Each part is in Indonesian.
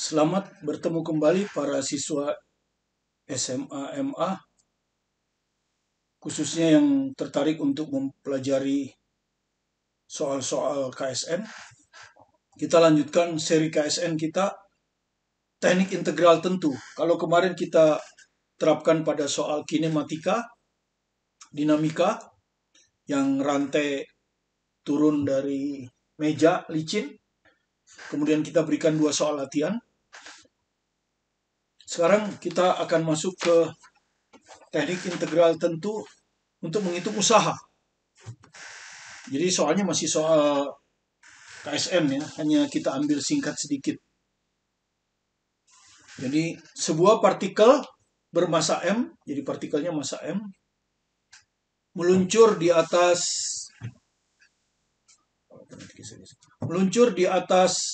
Selamat bertemu kembali para siswa SMA MA, khususnya yang tertarik untuk mempelajari soal-soal KSN. Kita lanjutkan seri KSN kita, teknik integral tentu. Kalau kemarin kita terapkan pada soal kinematika, dinamika, yang rantai turun dari meja licin, kemudian kita berikan 2 soal latihan. Sekarang kita akan masuk ke teknik integral tentu untuk menghitung usaha. Jadi soalnya masih soal KSN ya, hanya kita ambil singkat sedikit. Jadi sebuah partikel bermasa M, jadi partikelnya masa M, meluncur di atas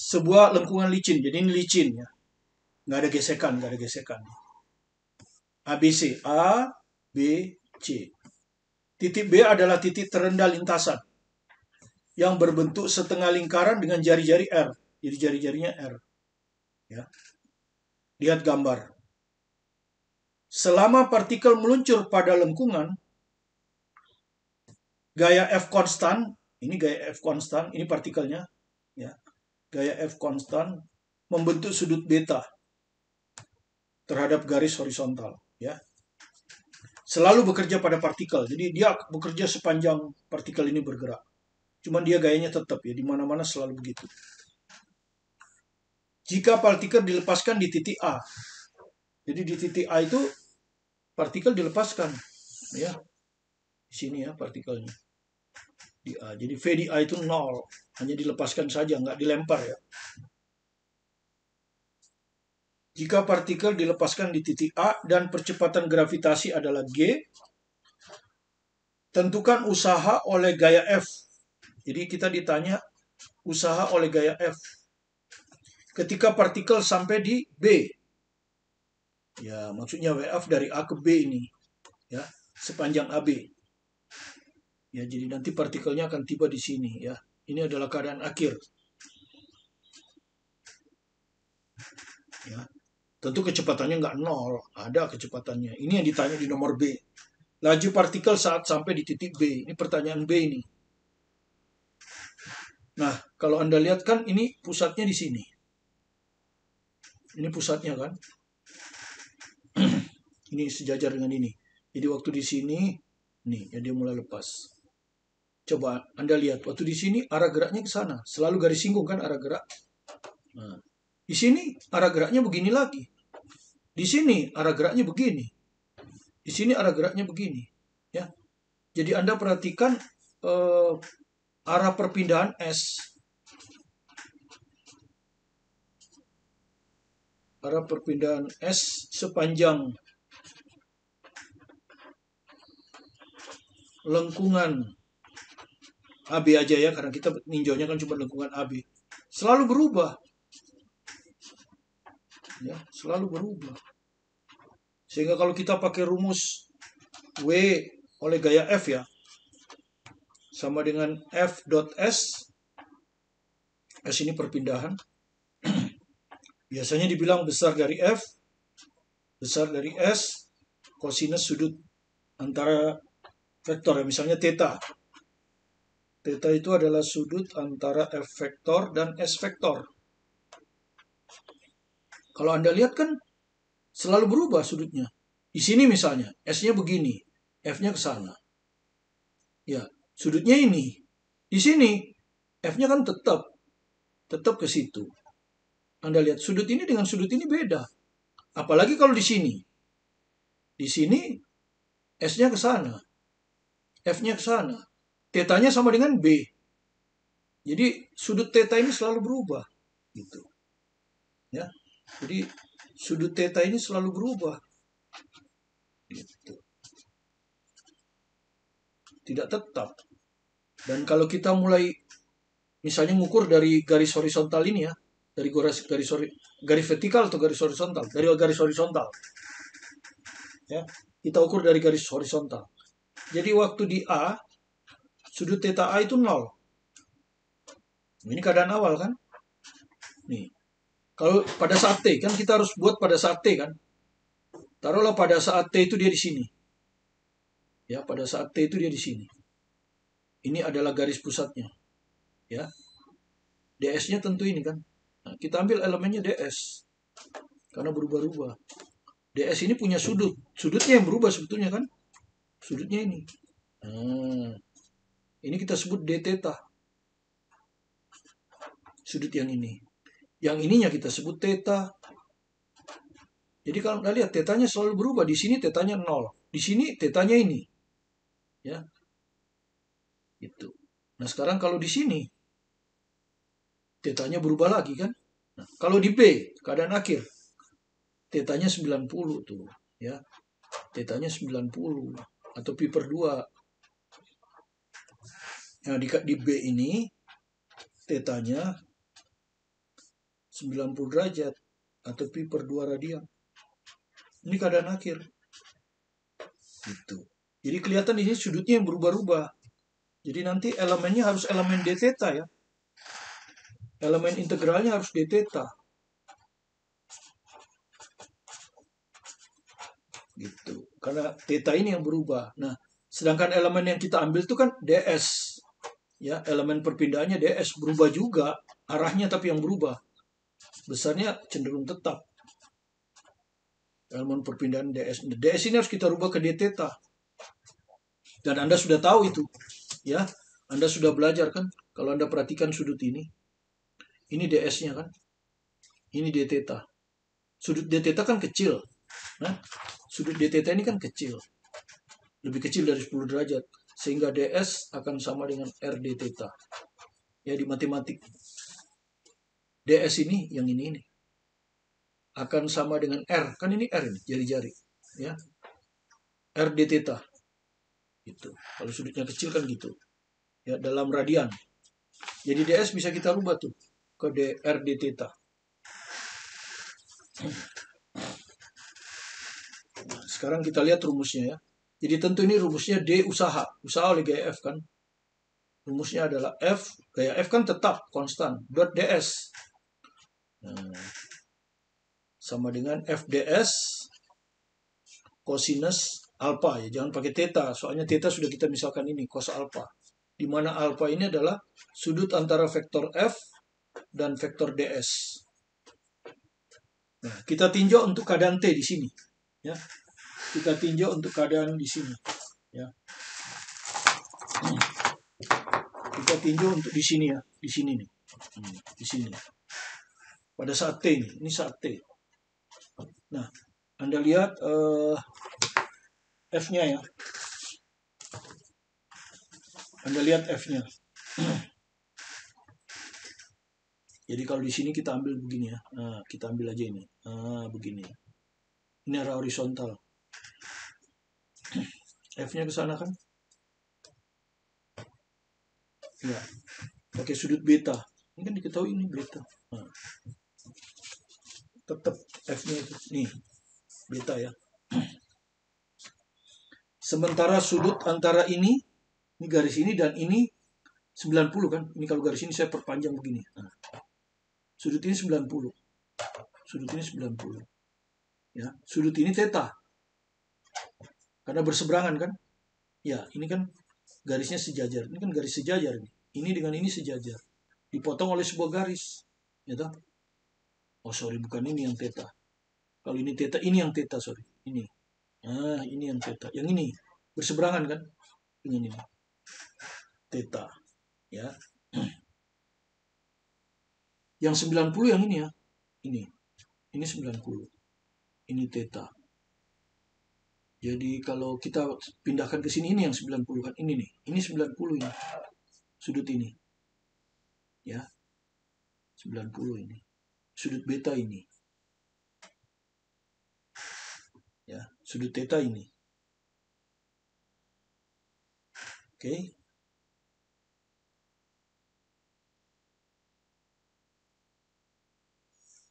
sebuah lengkungan licin. Jadi ini licin ya, nggak ada gesekan. ABC, A, B, C. Titik B adalah titik terendah lintasan yang berbentuk setengah lingkaran dengan jari-jari R. Jadi jari-jarinya R. Ya. Lihat gambar. Selama partikel meluncur pada lengkungan, gaya F konstan, ini gaya F konstan, ini partikelnya, ya. Gaya F konstan membentuk sudut beta terhadap garis horizontal, ya. Selalu bekerja pada partikel, jadi dia bekerja sepanjang partikel ini bergerak. Cuman dia gayanya tetap ya, di mana-mana selalu begitu. Jika partikel dilepaskan di titik A, jadi di titik A itu partikel dilepaskan, ya. Di sini ya partikelnya di A. Jadi V di A itu 0, hanya dilepaskan saja, nggak dilempar ya. Jika partikel dilepaskan di titik A dan percepatan gravitasi adalah G, tentukan usaha oleh gaya F. Jadi kita ditanya usaha oleh gaya F ketika partikel sampai di B. Ya, maksudnya WF dari A ke B ini, ya, sepanjang AB. Ya, jadi nanti partikelnya akan tiba di sini, ya. Ini adalah keadaan akhir. Ya. Tentu kecepatannya nggak 0, ada kecepatannya. Ini yang ditanya di nomor B. Laju partikel saat sampai di titik B. Ini pertanyaan B ini. Nah, kalau Anda lihat kan ini pusatnya di sini. Ini pusatnya kan. Ini sejajar dengan ini. Jadi waktu di sini, nih, ya dia mulai lepas. Coba Anda lihat, waktu di sini arah geraknya ke sana. Selalu garis singgung kan arah gerak. Nah, di sini arah geraknya begini lagi. Di sini arah geraknya begini. Di sini arah geraknya begini. Ya. Jadi Anda perhatikan arah perpindahan S. Arah perpindahan S sepanjang lengkungan AB aja ya, karena kita ninjaunya kan cuma lengkungan AB. Selalu berubah. Ya, selalu berubah. Sehingga kalau kita pakai rumus W oleh gaya F ya, sama dengan F dot S. S ini perpindahan. Biasanya dibilang besar dari F, besar dari S, kosinus sudut antara vektor ya, misalnya theta. Theta itu adalah sudut antara F vektor dan S vektor. Kalau Anda lihat kan selalu berubah sudutnya. Di sini misalnya, S-nya begini, F-nya ke sana. Ya, sudutnya ini. Di sini, F-nya kan tetap ke situ. Anda lihat sudut ini dengan sudut ini beda. Apalagi kalau di sini. Di sini S-nya ke sana. F-nya ke sana. Theta-nya sama dengan B. Jadi sudut theta ini selalu berubah. Gitu. Ya. Jadi sudut theta ini selalu berubah. Gitu. Tidak tetap. Dan kalau kita mulai misalnya mengukur dari garis horizontal ini ya, dari garis vertikal atau garis horizontal, dari garis horizontal. Ya, kita ukur dari garis horizontal. Jadi waktu di A, sudut theta A itu 0. Ini keadaan awal kan? Nih. Kalau pada saat T, kan kita harus buat pada saat T kan. Taruhlah pada saat T itu dia di sini. Ya, pada saat T itu dia di sini. Ini adalah garis pusatnya. Ya. DS-nya tentu ini kan. Nah, kita ambil elemennya DS. Karena berubah-ubah. DS ini punya sudut. Sudutnya yang berubah sebetulnya kan. Sudutnya ini. Nah, ini kita sebut d theta. Sudut yang ini. Yang ininya kita sebut theta. Jadi kalau Anda lihat tetanya selalu berubah. Di sini tetanya 0. Di sini tetanya ini. Ya. Itu. Nah, sekarang kalau di sini tetanya berubah lagi kan? Nah, kalau di B, keadaan akhir, tetanya 90 tuh, ya. Tetanya 90 atau pi per 2. Nah, di B ini tetanya 90 derajat atau pi per 2 radian. Ini keadaan akhir. Gitu. Jadi kelihatan di sini sudutnya yang berubah-ubah. Jadi nanti elemennya harus elemen d theta ya. Elemen integralnya harus d theta. Gitu. Karena theta ini yang berubah. Nah, sedangkan elemen yang kita ambil itu kan ds. Ya, elemen perpindahannya ds berubah juga, arahnya tapi yang berubah. Besarnya cenderung tetap. Elemen perpindahan ds. ds ini harus kita rubah ke d theta. Dan Anda sudah tahu itu. Ya, Anda sudah belajar kan? Kalau Anda perhatikan sudut ini. Ini ds-nya kan? Ini d theta. Sudut d theta kan kecil. Nah, sudut d theta ini kan kecil. Lebih kecil dari 10 derajat. Sehingga ds akan sama dengan r d theta. Ya, di matematik. ds ini, yang ini akan sama dengan R. Kan ini R ini, jari-jari. Ya. R d theta. Gitu. Kalau sudutnya kecil kan gitu. Ya, dalam radian. Jadi ds bisa kita rubah tuh ke R d theta. Nah, sekarang kita lihat rumusnya ya. Jadi tentu ini rumusnya D usaha. Usaha oleh gaya F kan. Rumusnya adalah F. Gaya F kan tetap, konstan. Dot ds. Nah, sama dengan FDS cosinus alpha ya, jangan pakai theta, soalnya theta sudah kita misalkan ini cos alpha, di mana alpha ini adalah sudut antara vektor F dan vektor ds. Nah, kita tinjau untuk keadaan T di sini ya. Kita tinjau untuk keadaan di sini ya. Kita tinjau untuk di sini ya, di sini nih. Di sini. Pada saat T ini saat T. Nah, Anda lihat F-nya ya. Anda lihat F-nya. Jadi kalau di sini kita ambil begini ya. Nah, kita ambil aja ini. Nah, begini. Ini arah horizontal. F-nya ke sana kan? Ya. Pakai sudut beta. Ini kan diketahui ini beta. Nah. Tetap F-nya itu. Nih. Beta ya. Sementara sudut antara ini garis ini dan ini 90 kan. Ini kalau garis ini saya perpanjang begini. Nah. Sudut ini 90. Sudut ini 90. Ya, sudut ini theta. Karena berseberangan kan? Ya, ini kan garisnya sejajar. Ini kan garis sejajar nih. Ini dengan ini sejajar. Dipotong oleh sebuah garis. Ya toh? Oh, sorry, bukan ini yang theta. Kalau ini theta, ini yang theta, sorry. Ini. Nah, ini yang theta. Yang ini berseberangan kan? Dengan ini. Theta. Ya. Yang 90 yang ini ya. Ini. Ini 90. Ini theta. Jadi kalau kita pindahkan ke sini, ini yang 90 kan. Ini nih. Ini 90 ini. Sudut ini. Ya. 90 ini. Sudut beta ini. Ya. Sudut theta ini. Oke.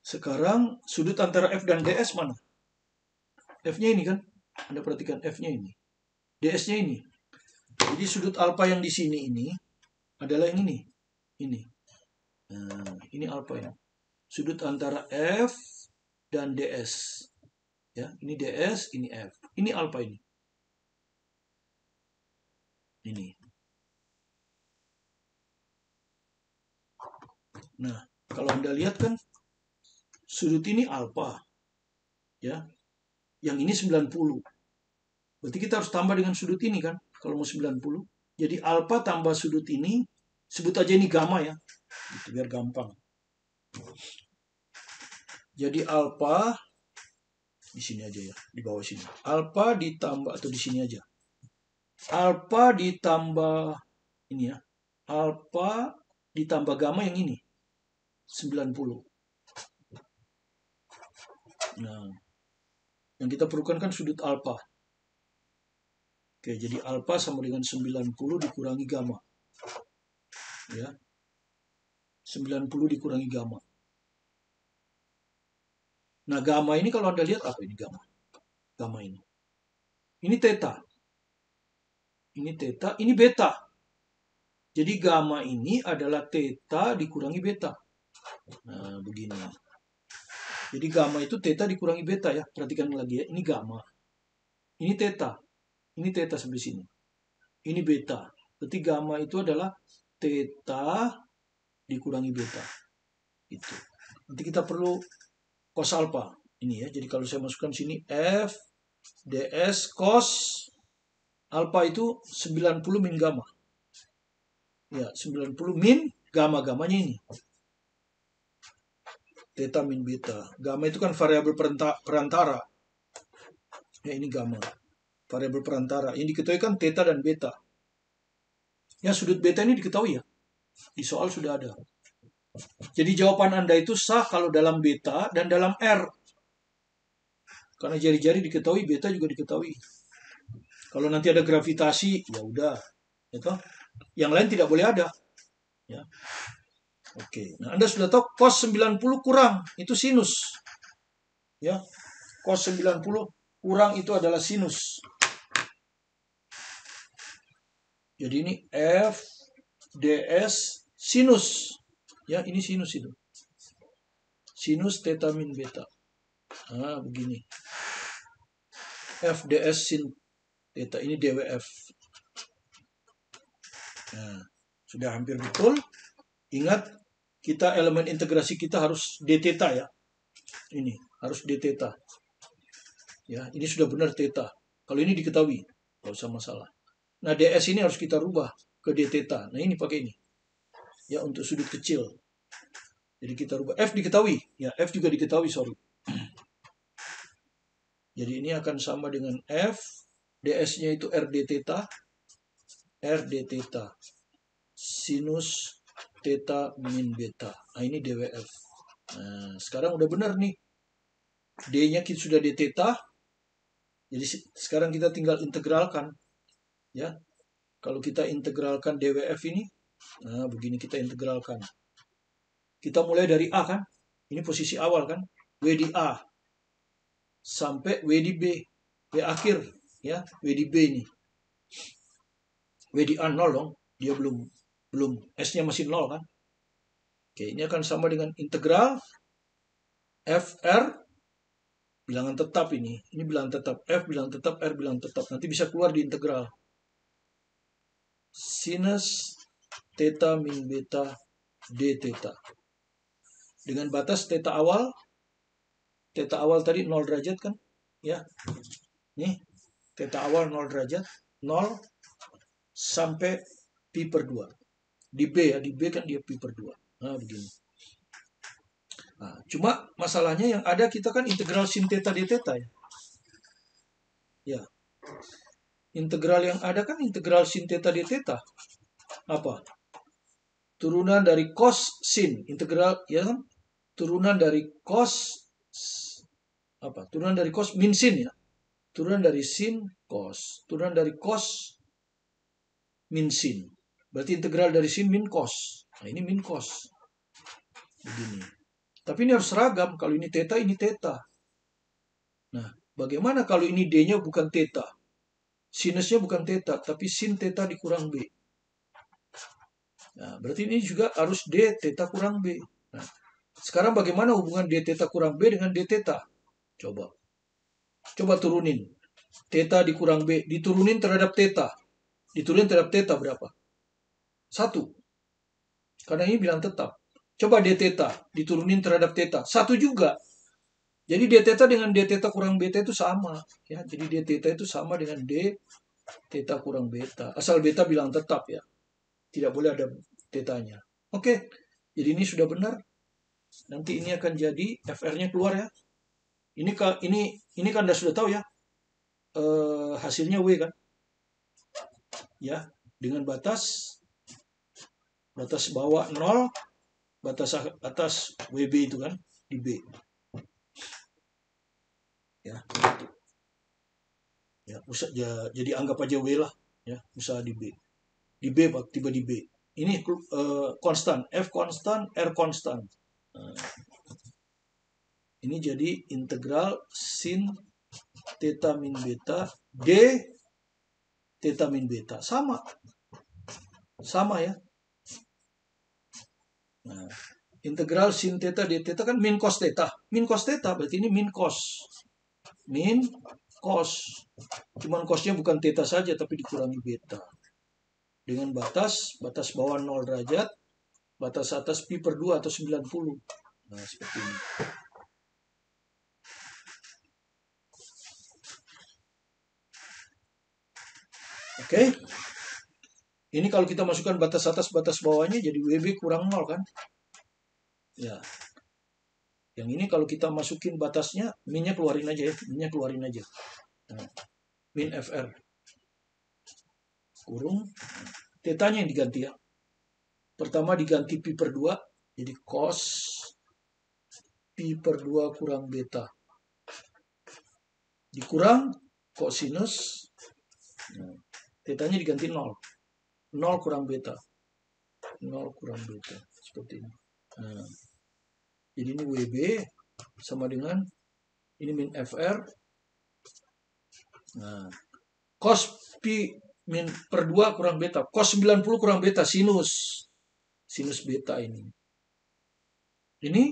Sekarang sudut antara F dan ds mana? F-nya ini kan. Anda perhatikan F-nya ini. ds-nya ini. Jadi sudut alfa yang di sini ini adalah yang ini. Ini. Nah, ini alfa ya. Sudut antara F dan DS. Ya, ini DS, ini F. Ini alfa ini. Ini. Nah, kalau Anda lihat kan sudut ini alfa. Ya. Yang ini 90. Berarti kita harus tambah dengan sudut ini kan, kalau mau 90. Jadi alfa tambah sudut ini, sebut aja ini gamma ya. Gitu, biar gampang. Jadi alfa di sini aja ya, di bawah sini. Alfa ditambah, atau di sini aja. Alfa ditambah ini ya. Alfa ditambah gamma yang ini. 90. Nah, yang kita perlukan kan sudut alfa. Oke, jadi alfa sama dengan 90 dikurangi gamma. Ya. 90 dikurangi gamma. Nah, gamma ini kalau Anda lihat apa ini gamma? Gamma ini. Ini theta. Ini theta, ini beta. Jadi gamma ini adalah theta dikurangi beta. Nah, begini. Jadi gamma itu theta dikurangi beta ya. Perhatikan lagi ya. Ini gamma. Ini theta. Ini theta sebelah sini. Ini beta. Berarti gamma itu adalah theta dikurangi beta. Itu. Nanti kita perlu cos alpha. Ini ya. Jadi kalau saya masukkan sini F ds cos alpha itu 90 min gamma. Ya, 90 min gamma-gammanya ini. Theta min beta. Gamma itu kan variabel perantara. Ya, ini gamma. Variabel perantara. Yang diketahui kan theta dan beta. Ya, sudut beta ini diketahui ya. Di soal sudah ada. Jadi jawaban Anda itu sah kalau dalam beta dan dalam R. Karena jari-jari diketahui, beta juga diketahui. Kalau nanti ada gravitasi, ya udah. Gitu. Yang lain tidak boleh ada. Ya. Oke. Nah, Anda sudah tahu cos 90 kurang, itu sinus. Ya. Cos 90 kurang itu adalah sinus. Jadi ini F ds sinus. Ya, ini sinus itu. Sinus theta min beta. Nah, begini. F ds sin theta. Ini dwf. Nah, sudah hampir betul. Ingat, kita elemen integrasi kita harus d theta ya. Ini harus d theta. Ya, ini sudah benar theta. Kalau ini diketahui, nggak usah masalah. Nah, ds ini harus kita rubah ke d theta. Nah, ini pakai ini. Ya, untuk sudut kecil. Jadi kita rubah. F diketahui. Ya, F juga diketahui, sorry. Jadi ini akan sama dengan F. ds-nya itu r d theta. R d theta. Sinus theta min beta. Nah, ini dwf. Nah, sekarang udah benar nih. D-nya sudah d theta. Jadi sekarang kita tinggal integralkan. Ya. Kalau kita integralkan dwf ini, nah begini kita integralkan. Kita mulai dari A kan? Ini posisi awal kan? W di A sampai W di B. W akhir ya, W di B ini. W di A 0 dong. Dia belum S-nya masih 0 kan? Oke, ini akan sama dengan integral FR bilangan tetap ini. Ini bilangan tetap. F bilangan tetap, R bilangan tetap. Nanti bisa keluar di integral. Sinus theta min beta d theta. Dengan batas theta awal tadi 0 derajat kan? Ya. Nih, theta awal 0 derajat. 0 sampai pi per 2. Di B ya, di B kan dia pi per 2. Nah, begini. Nah, cuma masalahnya yang ada kita kan integral sin theta d theta ya. Ya. Integral yang ada kan integral sin theta d theta. Apa? Turunan dari cos sin. Integral ya kan? Turunan dari cos apa? Turunan dari cos min sin ya. Turunan dari sin cos. Turunan dari cos min sin. Berarti integral dari sin min cos. Nah, ini min cos. Begini. Tapi ini harus seragam. Kalau ini theta, ini theta. Nah, bagaimana kalau ini D-nya bukan theta? Sinusnya bukan theta, tapi sin theta dikurang B. Nah, berarti ini juga harus D theta kurang B. Nah, Sekarang bagaimana hubungan d theta kurang b dengan d theta? Coba turunin. Theta dikurang b, diturunin terhadap theta. Diturunin terhadap theta berapa? 1. Karena ini bilang tetap. Coba d theta diturunin terhadap theta. 1 juga. Jadi d theta dengan d theta kurang beta itu sama. Ya, jadi d theta itu sama dengan d theta kurang beta. Asal beta bilang tetap ya. Tidak boleh ada tetanya. Oke. Jadi ini sudah benar. Nanti ini akan jadi FR-nya keluar ya. Ini kan Anda sudah tahu ya. Hasilnya W kan. Ya, dengan batas bawah 0, batas atas WB itu kan di B. Ya, gitu. Ya, jadi anggap aja W lah ya, usaha di B. Di B tiba di B. Ini konstan, F konstan, R konstan. Nah, ini jadi integral sin theta min beta d theta min beta. Sama ya. Nah, integral sin theta d theta kan min cos theta. Min cos theta berarti ini min cos. Min cos. Cuman cosnya bukan theta saja tapi dikurangi beta. Dengan batas bawah 0 derajat, batas atas pi per 2 atau 90. Nah, seperti ini. Oke. Ini kalau kita masukkan batas atas, batas bawahnya jadi WB kurang 0 kan? Ya. Yang ini kalau kita masukin batasnya, minnya keluarin aja ya. Minnya keluarin aja. Nah, min FR. Kurung. Tetanya yang diganti ya. Pertama diganti pi per 2. Jadi cos pi per 2 kurang beta. Dikurang kosinus. Nah, tetanya diganti 0. 0 kurang beta. 0 kurang beta. Seperti ini. Nah, jadi ini WB sama dengan ini min FR. Nah, cos pi min per 2 kurang beta. Cos 90 kurang beta. Sinus beta ini. Ini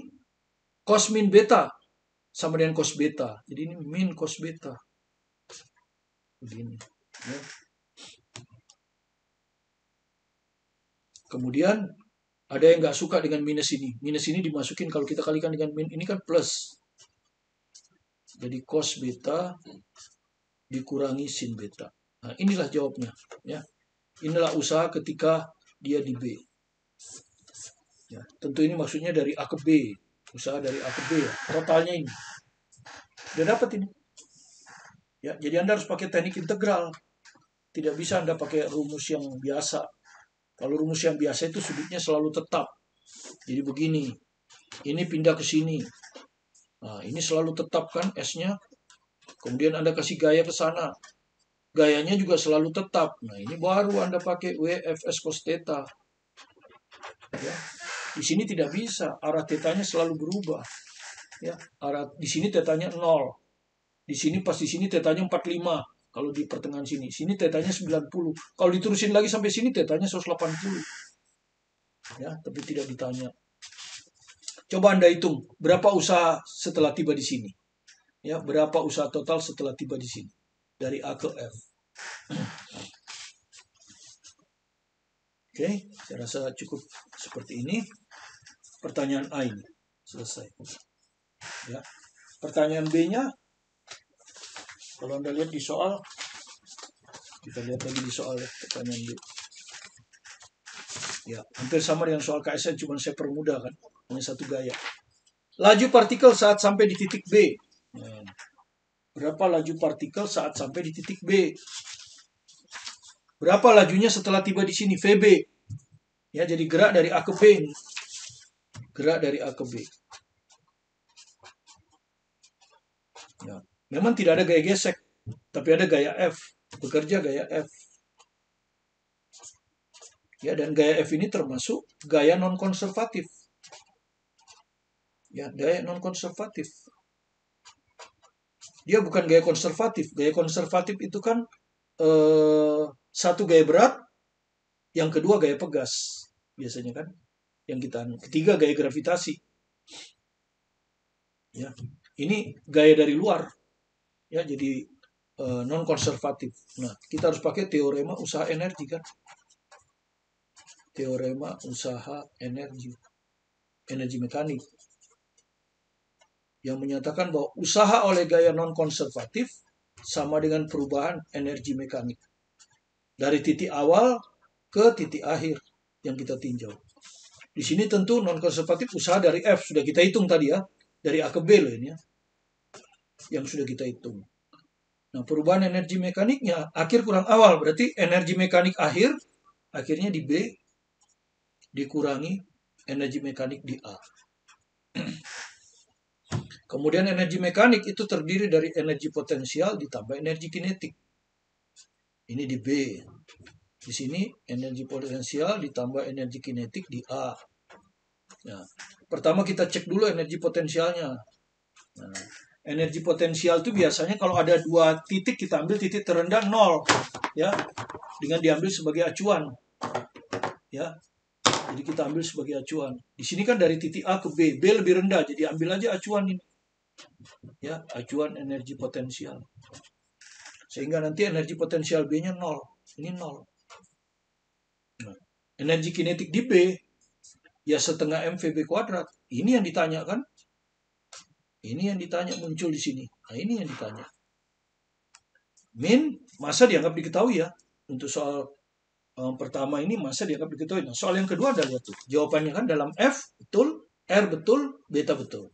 cos min beta sama dengan cos beta. Jadi ini min cos beta. Begini. Ya. Kemudian ada yang nggak suka dengan minus ini. Minus ini dimasukin kalau kita kalikan dengan min. Ini kan plus. Jadi cos beta dikurangi sin beta. Nah, inilah jawabnya. Ya. Inilah usaha ketika dia di B. Ya, tentu ini maksudnya dari A ke B. Usaha dari A ke B. Ya. Totalnya ini. Udah dapat ini. Ya, jadi Anda harus pakai teknik integral. Tidak bisa Anda pakai rumus yang biasa. Kalau rumus yang biasa itu sudutnya selalu tetap. Jadi begini. Ini pindah ke sini. Nah, ini selalu tetap kan S-nya. Kemudian Anda kasih gaya ke sana. Gayanya juga selalu tetap. Nah, ini baru Anda pakai WFS cos theta. Ya. Di sini tidak bisa. Arah tetanya selalu berubah. Ya, di sini tetanya 0. Di sini pas di sini tetanya 45. Kalau di pertengahan sini. Sini tetanya 90. Kalau diterusin lagi sampai sini tetanya 180. Ya, tapi tidak ditanya. Coba Anda hitung berapa usaha setelah tiba di sini. Ya, berapa usaha total setelah tiba di sini. Dari A ke F. Oke, saya rasa cukup seperti ini. Pertanyaan A ini selesai. Ya. Pertanyaan B-nya, kalau Anda lihat di soal, kita lihat lagi di soal ya, pertanyaan B. Ya, hampir sama dengan soal KSN, cuma saya permudah kan, hanya satu gaya. Laju partikel saat sampai di titik B. Nah, berapa laju partikel saat sampai di titik B? Berapa lajunya setelah tiba di sini? VB. Ya, jadi gerak dari A ke B ini. Gerak dari A ke B. Ya, memang tidak ada gaya gesek, tapi ada gaya F. Bekerja gaya F. Ya, dan gaya F ini termasuk gaya non-konservatif. Ya, gaya non-konservatif. Dia bukan gaya konservatif. Gaya konservatif itu kan satu gaya berat, yang kedua gaya pegas. Biasanya kan. Yang ketiga gaya gravitasi. Ya, ini gaya dari luar. Ya, jadi non konservatif. Nah, kita harus pakai teorema usaha energi kan? Teorema usaha energi, energi mekanik, yang menyatakan bahwa usaha oleh gaya non konservatif sama dengan perubahan energi mekanik dari titik awal ke titik akhir yang kita tinjau. Di sini tentu non konservatif usaha dari F sudah kita hitung tadi ya, dari A ke B loh ini ya, yang sudah kita hitung. Nah, perubahan energi mekaniknya akhir kurang awal, berarti energi mekanik akhir akhirnya di B dikurangi energi mekanik di A. Kemudian energi mekanik itu terdiri dari energi potensial ditambah energi kinetik. Ini di B. Di sini energi potensial ditambah energi kinetik di A. Nah, pertama kita cek dulu energi potensialnya. Nah, energi potensial itu biasanya kalau ada dua titik kita ambil titik terendah 0 ya, dengan diambil sebagai acuan. Ya. Jadi kita ambil sebagai acuan. Di sini kan dari titik A ke B, B lebih rendah, jadi ambil aja acuan ini. Ya, acuan energi potensial. Sehingga nanti energi potensial B-nya 0. Ini 0. Nah, energi kinetik di B ya setengah mvb kuadrat. Ini yang ditanyakan. Ini yang ditanya muncul di sini. Nah, ini yang ditanya. Min masa dianggap diketahui ya. Untuk soal pertama ini masa dianggap diketahui. Nah, soal yang kedua ada lihat tuh. Jawabannya kan dalam F betul, R betul, beta betul.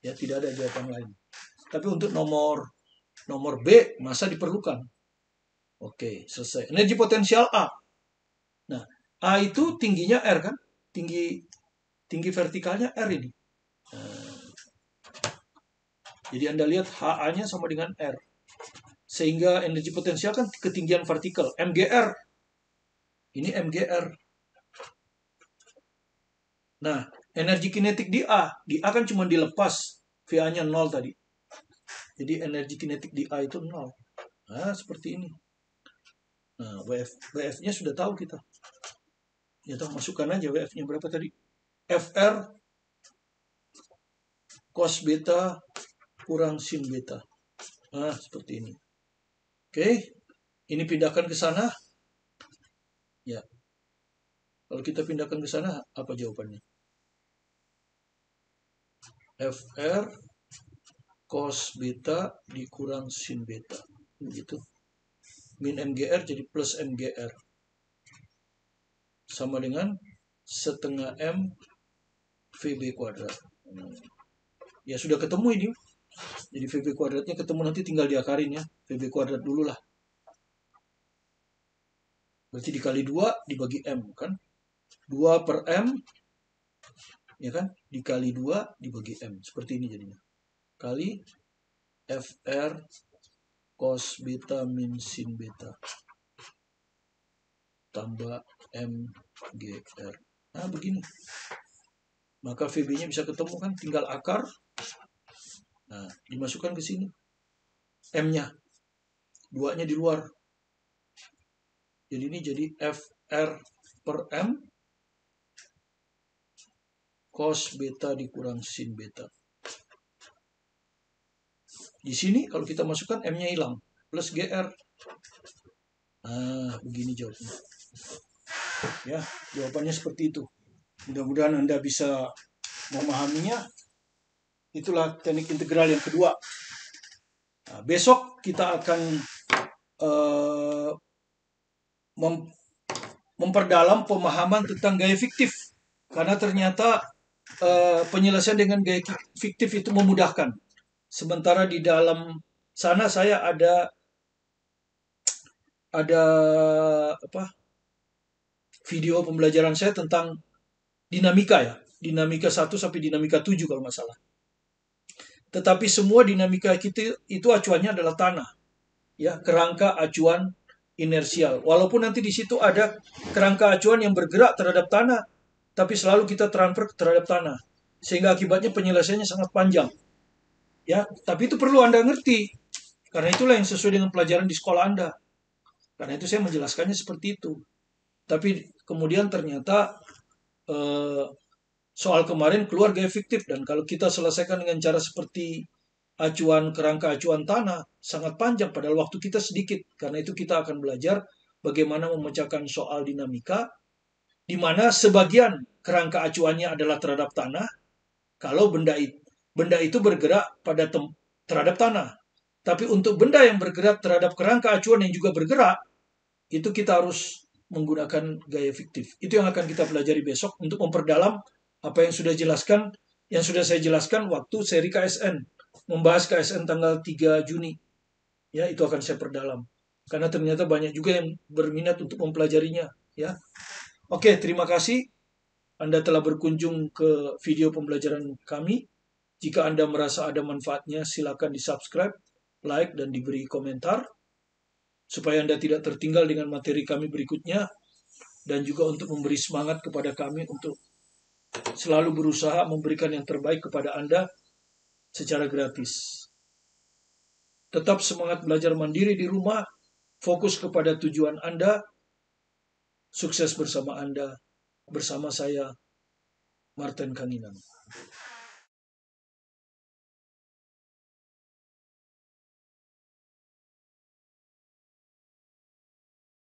Ya, tidak ada jawaban lain. Tapi untuk nomor B masa diperlukan. Oke, selesai. Energi potensial A. Nah, A itu tingginya R kan? Tinggi vertikalnya R ini. Nah, jadi Anda lihat HA-nya sama dengan R. Sehingga energi potensial kan ketinggian vertikal. MGR. Ini MGR. Nah, energi kinetik di A. Di A kan cuma dilepas. VA-nya 0 tadi. Jadi energi kinetik di A itu 0. Nah, seperti ini. Nah, WF-nya sudah tahu kita. Ya, masukkan aja WF-nya berapa tadi? FR cos beta kurang sin beta. Nah, seperti ini. Oke, ini pindahkan ke sana. Ya, kalau kita pindahkan ke sana, apa jawabannya? FR cos beta dikurang sin beta. Begitu. Min MGR jadi plus MGR. Sama dengan setengah M VB kuadrat. Ya sudah ketemu ini. Jadi VB kuadratnya ketemu, nanti tinggal diakarin ya. VB kuadrat dulu lah. Berarti dikali 2 dibagi M kan. 2 per M. Ya kan. Dikali 2 dibagi M. Seperti ini jadinya. Kali FR cos beta min sin beta. Tambah MGR. Nah begini. Maka VB-nya bisa ketemu kan. Tinggal akar. Nah, dimasukkan ke sini. M-nya. 2-nya di luar. Jadi ini jadi FR per M cos beta dikurang sin beta. Di sini kalau kita masukkan M-nya hilang. Plus GR. Nah, begini jawabannya. Ya, jawabannya seperti itu. Mudah-mudahan Anda bisa memahaminya. Itulah teknik integral yang kedua. Nah, besok kita akan memperdalam pemahaman tentang gaya fiktif. Karena ternyata penyelesaian dengan gaya fiktif itu memudahkan. Sementara di dalam sana saya ada video pembelajaran saya tentang dinamika ya. Dinamika 1 sampai dinamika 7 kalau nggak salah. Tetapi semua dinamika kita itu acuannya adalah tanah. Ya, kerangka acuan inersial. Walaupun nanti di situ ada kerangka acuan yang bergerak terhadap tanah, tapi selalu kita transfer terhadap tanah. Sehingga akibatnya penyelesaiannya sangat panjang. Ya, tapi itu perlu Anda ngerti. Karena itulah yang sesuai dengan pelajaran di sekolah Anda. Karena itu saya menjelaskannya seperti itu. Tapi kemudian ternyata soal kemarin keluar gaya fiktif, dan kalau kita selesaikan dengan cara seperti kerangka acuan tanah sangat panjang padahal waktu kita sedikit. Karena itu kita akan belajar bagaimana memecahkan soal dinamika di mana sebagian kerangka acuannya adalah terhadap tanah kalau benda itu bergerak terhadap tanah. Tapi untuk benda yang bergerak terhadap kerangka acuan yang juga bergerak, itu kita harus menggunakan gaya fiktif. Itu yang akan kita pelajari besok untuk memperdalam apa yang sudah saya jelaskan waktu seri KSN, membahas KSN tanggal 3 Juni. Ya, itu akan saya perdalam. Karena ternyata banyak juga yang berminat untuk mempelajarinya, ya. Oke, terima kasih Anda telah berkunjung ke video pembelajaran kami. Jika Anda merasa ada manfaatnya, silakan di-subscribe, like, dan diberi komentar, supaya Anda tidak tertinggal dengan materi kami berikutnya, dan juga untuk memberi semangat kepada kami untuk selalu berusaha memberikan yang terbaik kepada Anda secara gratis. Tetap semangat belajar mandiri di rumah, fokus kepada tujuan Anda, sukses bersama Anda, bersama saya, Martin Kaninang.